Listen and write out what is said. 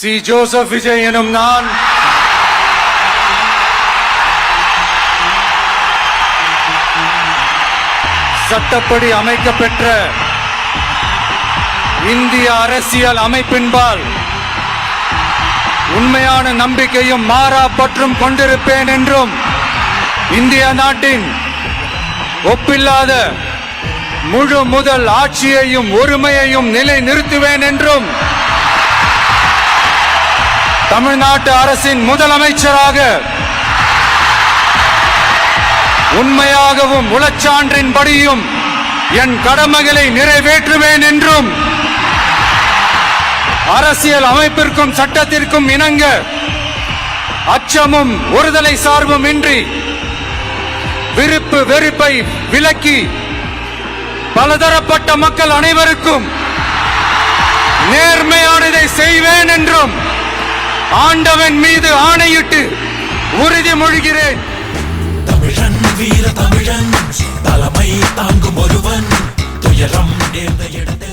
C Joseph Vijay எனும் நான் சட்டப்படி அமைக்கப்பெற்ற இந்திய அரசியல் அமைப்பின்பால் உண்மையான நம்பிக்கையும் மாறா பற்றும் கொண்டிருப்பேன் என்றும் இந்திய நாட்டின் ஒப்பில்லாத முழு முதல் ஆட்சியையும் ஒருமையையும் நிலை நிறுத்துவேன் என்றும் தமிழ்நாட்டு அரசின் முதலமைச்சராக உண்மையாகவும் உளச்சான்றின்படியும் என் கடமைகளை நிறைவேற்றுவேன் என்றும் அரசியல் அமைப்பிற்கும் சட்டத்திற்கும் இணங்க அச்சமும் ஒருதலை சார்பும் இன்றி விருப்பு வெறுப்பை விலக்கி பலதரப்பட்ட மக்கள் அனைவருக்கும் நேர்மையானதை செய்வேன் என்றும் ஆண்டவன் மீது ஆணையிட்டு உறுதிமொழிகிறேன். தமிழன் வீர தமிழன் தலைமை தாங்கும் ஒருவன் துயரம் நேர்ந்த இடத்தில்